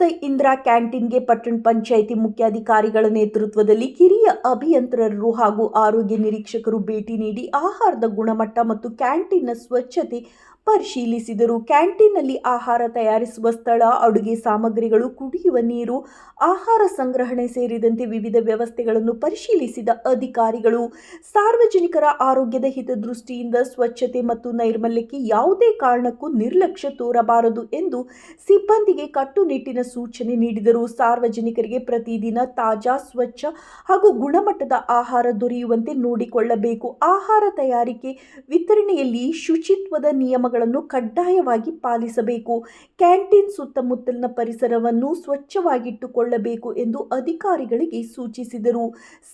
ಪಟ್ಟಣದ ಇಂದಿರಾ ಕ್ಯಾಂಟೀನ್ಗೆ ಪಟ್ಟಣ ಪಂಚಾಯಿತಿ ಮುಖ್ಯಾಧಿಕಾರಿಗಳ ನೇತೃತ್ವದಲ್ಲಿ ಕಿರಿಯ ಅಭಿಯಂತರರು ಹಾಗೂ ಆರೋಗ್ಯ ನಿರೀಕ್ಷಕರು ಭೇಟಿ ನೀಡಿ ಆಹಾರದ ಗುಣಮಟ್ಟ ಮತ್ತು ಕ್ಯಾಂಟೀನ್ನ ಸ್ವಚ್ಛತೆ ಪರಿಶೀಲಿಸಿದರು. ಕ್ಯಾಂಟೀನ್ನಲ್ಲಿ ಆಹಾರ ತಯಾರಿಸುವ ಸ್ಥಳ, ಅಡುಗೆ ಸಾಮಗ್ರಿಗಳು, ಕುಡಿಯುವ ನೀರು, ಆಹಾರ ಸಂಗ್ರಹಣೆ ಸೇರಿದಂತೆ ವಿವಿಧ ವ್ಯವಸ್ಥೆಗಳನ್ನು ಪರಿಶೀಲಿಸಿದ ಅಧಿಕಾರಿಗಳು ಸಾರ್ವಜನಿಕರ ಆರೋಗ್ಯದ ಹಿತದೃಷ್ಟಿಯಿಂದ ಸ್ವಚ್ಛತೆ ಮತ್ತು ನೈರ್ಮಲ್ಯಕ್ಕೆ ಯಾವುದೇ ಕಾರಣಕ್ಕೂ ನಿರ್ಲಕ್ಷ್ಯ ತೋರಬಾರದು ಎಂದು ಸಿಬ್ಬಂದಿಗೆ ಕಟ್ಟುನಿಟ್ಟಿನ ಸೂಚನೆ ನೀಡಿದರು. ಸಾರ್ವಜನಿಕರಿಗೆ ಪ್ರತಿದಿನ ತಾಜಾ, ಸ್ವಚ್ಛ ಹಾಗೂ ಗುಣಮಟ್ಟದ ಆಹಾರ ದೊರೆಯುವಂತೆ ನೋಡಿಕೊಳ್ಳಬೇಕು. ಆಹಾರ ತಯಾರಿಕೆ, ವಿತರಣೆಯಲ್ಲಿ ಶುಚಿತ್ವದ ನಿಯಮಗಳನ್ನು ಕಡ್ಡಾಯವಾಗಿ ಪಾಲಿಸಬೇಕು. ಕ್ಯಾಂಟೀನ್ ಸುತ್ತಮುತ್ತಲಿನ ಪರಿಸರವನ್ನು ಸ್ವಚ್ಛವಾಗಿಟ್ಟುಕೊಳ್ಳಬೇಕು ಎಂದು ಅಧಿಕಾರಿಗಳಿಗೆ ಸೂಚಿಸಿದರು.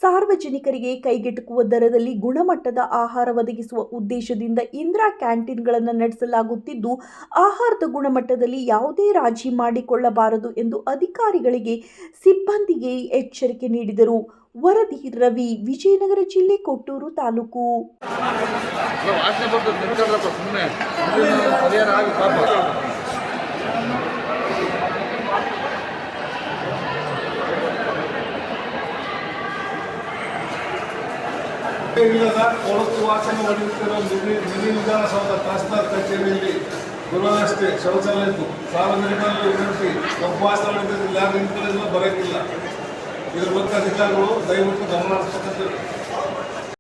ಸಾರ್ವಜನಿಕರಿಗೆ ಕೈಗೆಟುಕುವ ದರದಲ್ಲಿ ಗುಣಮಟ್ಟದ ಆಹಾರ ಒದಗಿಸುವ ಉದ್ದೇಶದಿಂದ ಇಂದಿರಾ ಕ್ಯಾಂಟೀನ್ಗಳನ್ನು ನಡೆಸಲಾಗುತ್ತಿದ್ದು, ಆಹಾರದ ಗುಣಮಟ್ಟದಲ್ಲಿ ಯಾವುದೇ ರಾಜಿ ಮಾಡಿಕೊಳ್ಳಬಾರದು ಎಂದು ಅಧಿಕಾರಿಗಳಿಗೆ, ಸಿಬ್ಬಂದಿಗೆ ಎಚ್ಚರಿಕೆ ನೀಡಿದರು. ವರದಿ ರವಿ, ವಿಜಯನಗರ ಜಿಲ್ಲೆ, ಕೊಟ್ಟೂರು ತಾಲೂಕು. ಕೊಳಕು ವಾಸನೆ ಹೊಡೆಯುತ್ತಿರುವ ಮಿನಿ ವಿಧಾನಸೌಧ ತಹಸೀಲ್ದಾರ್ ಕಚೇರಿಯಲ್ಲಿ ಗುರುವಷ್ಟೇ ಶೌಚಾಲಯ ಇತ್ತು. ಸಾರ್ವಜನಿಕರಲ್ಲಿ ವಿನಂತಿ, ಕಪ್ಪು ವಾಸನೆ ಹೊಡೆದಿದ್ದು ಯಾರು ನಿಂತ್ಕೊಳ್ಳೋದಿಲ್ಲ, ಬರೋಕ್ಕಿಲ್ಲ. ಇದ್ರ ಬಗ್ಗೆ ಅಧಿಕಾರಿಗಳು ದಯವಿಟ್ಟು ಗಮನ ಹರಿಸಬೇಕಂತ